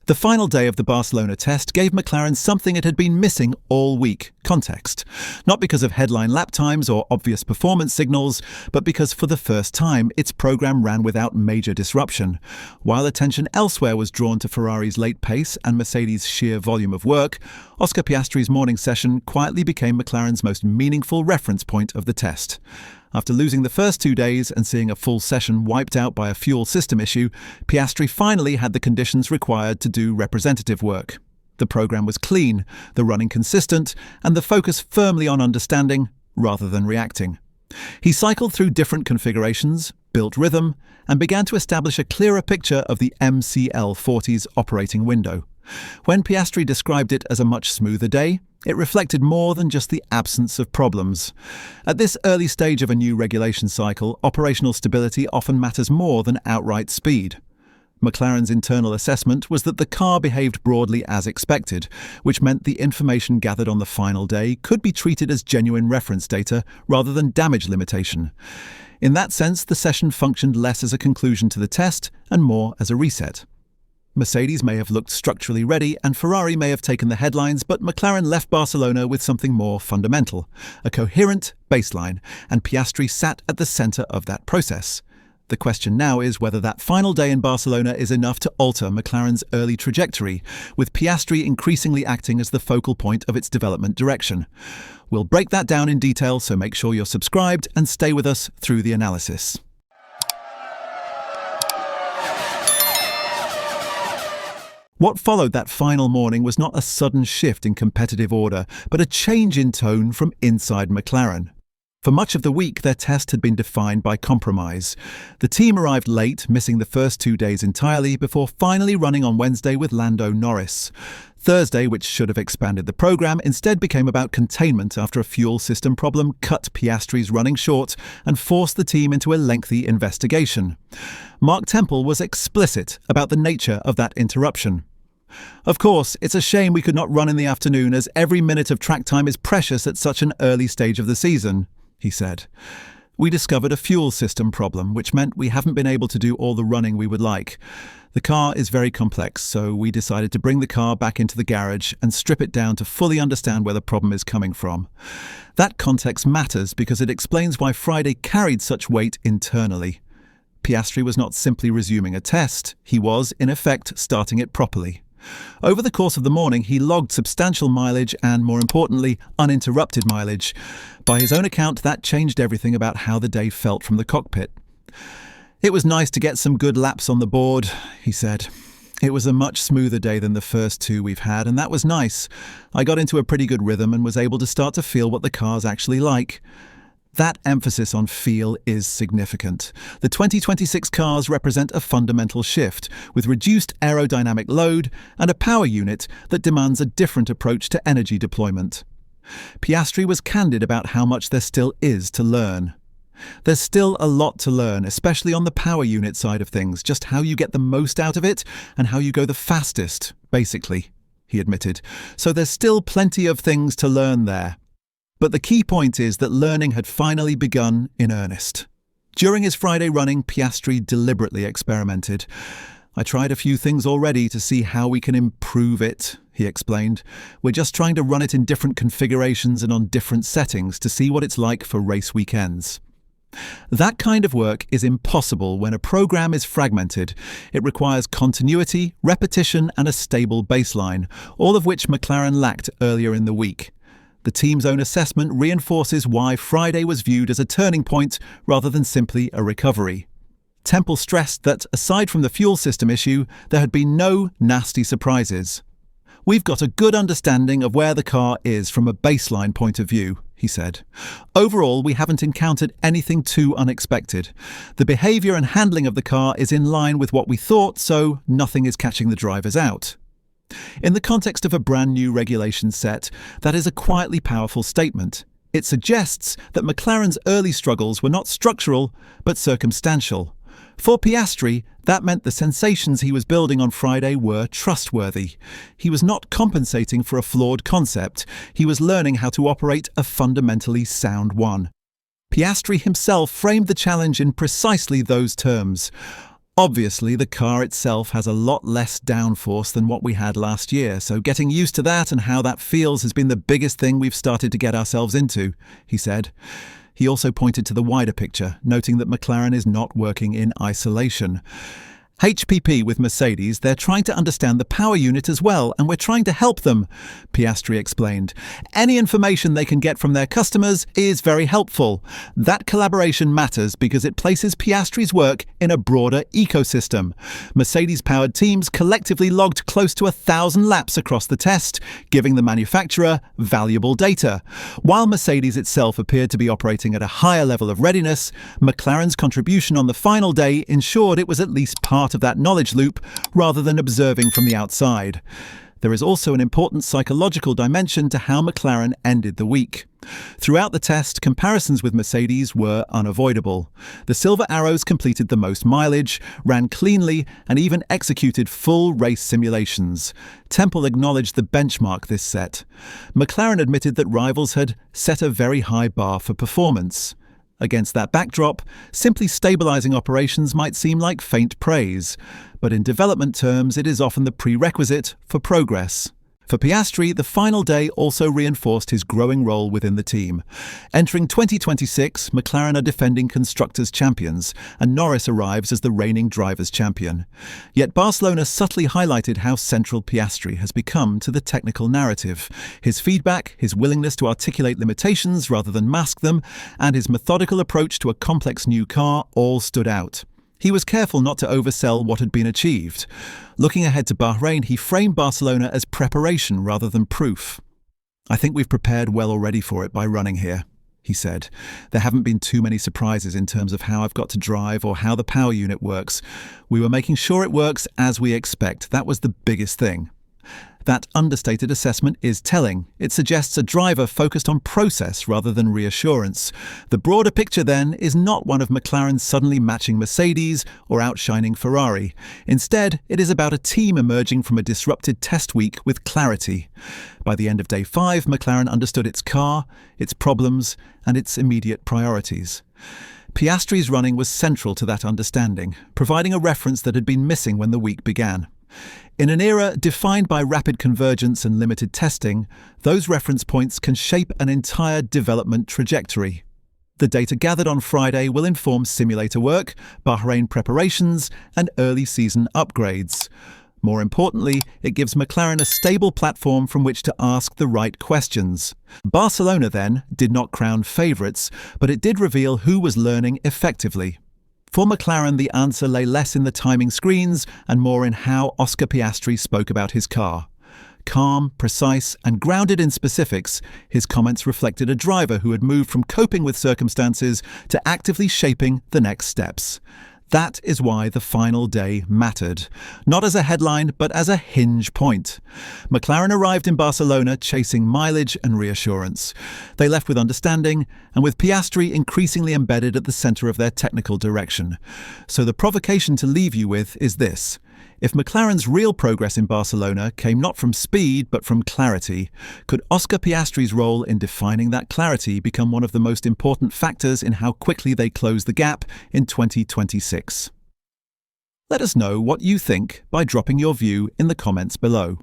The final day of the Barcelona test gave McLaren something it had been missing all week: context. Not because of headline lap times or obvious performance signals, but because for the first time its program ran without major disruption. While attention elsewhere was drawn to Ferrari's late pace and Mercedes' sheer volume of work, Oscar Piastri's morning session quietly became McLaren's most meaningful reference point of the test. After losing the first 2 days and seeing a full session wiped out by a fuel system issue, Piastri finally had the conditions required to do representative work. The program was clean, the running consistent, and the focus firmly on understanding rather than reacting. He cycled through different configurations, built rhythm, and began to establish a clearer picture of the MCL40's operating window. When Piastri described it as a much smoother day, it reflected more than just the absence of problems. At this early stage of a new regulation cycle, operational stability often matters more than outright speed. McLaren's internal assessment was that the car behaved broadly as expected, which meant the information gathered on the final day could be treated as genuine reference data rather than damage limitation. In that sense, the session functioned less as a conclusion to the test and more as a reset. Mercedes may have looked structurally ready and Ferrari may have taken the headlines, but McLaren left Barcelona with something more fundamental: a coherent baseline, and Piastri sat at the centre of that process. The question now is whether that final day in Barcelona is enough to alter McLaren's early trajectory, with Piastri increasingly acting as the focal point of its development direction. We'll break that down in detail, so make sure you're subscribed and stay with us through the analysis. What followed that final morning was not a sudden shift in competitive order, but a change in tone from inside McLaren. For much of the week, their test had been defined by compromise. The team arrived late, missing the first 2 days entirely, before finally running on Wednesday with Lando Norris. Thursday, which should have expanded the program, instead became about containment after a fuel system problem cut Piastri's running short and forced the team into a lengthy investigation. Mark Temple was explicit about the nature of that interruption. "Of course, it's a shame we could not run in the afternoon, as every minute of track time is precious at such an early stage of the season," he said. "We discovered a fuel system problem, which meant we haven't been able to do all the running we would like. The car is very complex, so we decided to bring the car back into the garage and strip it down to fully understand where the problem is coming from." That context matters because it explains why Friday carried such weight internally. Piastri was not simply resuming a test, he was, in effect, starting it properly. Over the course of the morning, he logged substantial mileage and, more importantly, uninterrupted mileage. By his own account, that changed everything about how the day felt from the cockpit. "It was nice to get some good laps on the board," he said. "It was a much smoother day than the first 2 we've had, and that was nice. I got into a pretty good rhythm and was able to start to feel what the car's actually like." That emphasis on feel is significant. The 2026 cars represent a fundamental shift, with reduced aerodynamic load and a power unit that demands a different approach to energy deployment. Piastri was candid about how much there still is to learn. "There's still a lot to learn, especially on the power unit side of things, just how you get the most out of it and how you go the fastest, basically," he admitted. "So there's still plenty of things to learn there." But the key point is that learning had finally begun in earnest. During his Friday running, Piastri deliberately experimented. "I tried a few things already to see how we can improve it," he explained. "We're just trying to run it in different configurations and on different settings to see what it's like for race weekends." That kind of work is impossible when a program is fragmented. It requires continuity, repetition, and a stable baseline, all of which McLaren lacked earlier in the week. The team's own assessment reinforces why Friday was viewed as a turning point rather than simply a recovery. Temple stressed that, aside from the fuel system issue, there had been no nasty surprises. "We've got a good understanding of where the car is from a baseline point of view," he said. "Overall, we haven't encountered anything too unexpected. The behaviour and handling of the car is in line with what we thought, so nothing is catching the drivers out." In the context of a brand new regulation set, that is a quietly powerful statement. It suggests that McLaren's early struggles were not structural, but circumstantial. For Piastri, that meant the sensations he was building on Friday were trustworthy. He was not compensating for a flawed concept, he was learning how to operate a fundamentally sound one. Piastri himself framed the challenge in precisely those terms. Obviously, the car itself has a lot less downforce than what we had last year, so getting used to that and how that feels has been the biggest thing we've started to get ourselves into, he said. He also pointed to the wider picture, noting that McLaren is not working in isolation. HPP with Mercedes, they're trying to understand the power unit as well, and we're trying to help them, Piastri explained. Any information they can get from their customers is very helpful. That collaboration matters because it places Piastri's work in a broader ecosystem. Mercedes-powered teams collectively logged close to 1,000 laps across the test, giving the manufacturer valuable data. While Mercedes itself appeared to be operating at a higher level of readiness, McLaren's contribution on the final day ensured it was at least part of that knowledge loop rather than observing from the outside. There is also an important psychological dimension to how McLaren ended the week. Throughout the test, comparisons with Mercedes were unavoidable. The Silver Arrows completed the most mileage, ran cleanly, and even executed full race simulations. Temple acknowledged the benchmark this set. McLaren admitted that rivals had set a very high bar for performance. Against that backdrop, simply stabilising operations might seem like faint praise, but in development terms it is often the prerequisite for progress. For Piastri, the final day also reinforced his growing role within the team. Entering 2026, McLaren are defending Constructors' Champions, and Norris arrives as the reigning Drivers' Champion. Yet Barcelona subtly highlighted how central Piastri has become to the technical narrative. His feedback, his willingness to articulate limitations rather than mask them, and his methodical approach to a complex new car all stood out. He was careful not to oversell what had been achieved. Looking ahead to Bahrain, he framed Barcelona as preparation rather than proof. "I think we've prepared well already for it by running here," he said. "There haven't been too many surprises in terms of how I've got to drive or how the power unit works. We were making sure it works as we expect. That was the biggest thing." That understated assessment is telling. It suggests a driver focused on process rather than reassurance. The broader picture, then, is not one of McLaren suddenly matching Mercedes or outshining Ferrari. Instead, it is about a team emerging from a disrupted test week with clarity. By the end of day 5, McLaren understood its car, its problems, and its immediate priorities. Piastri's running was central to that understanding, providing a reference that had been missing when the week began. In an era defined by rapid convergence and limited testing, those reference points can shape an entire development trajectory. The data gathered on Friday will inform simulator work, Bahrain preparations, and early season upgrades. More importantly, it gives McLaren a stable platform from which to ask the right questions. Barcelona, then, did not crown favourites, but it did reveal who was learning effectively. For McLaren, the answer lay less in the timing screens and more in how Oscar Piastri spoke about his car. Calm, precise, and grounded in specifics, his comments reflected a driver who had moved from coping with circumstances to actively shaping the next steps. That is why the final day mattered, not as a headline, but as a hinge point. McLaren arrived in Barcelona chasing mileage and reassurance. They left with understanding, and with Piastri increasingly embedded at the centre of their technical direction. So the provocation to leave you with is this. If McLaren's real progress in Barcelona came not from speed but from clarity, could Oscar Piastri's role in defining that clarity become one of the most important factors in how quickly they close the gap in 2026? Let us know what you think by dropping your view in the comments below.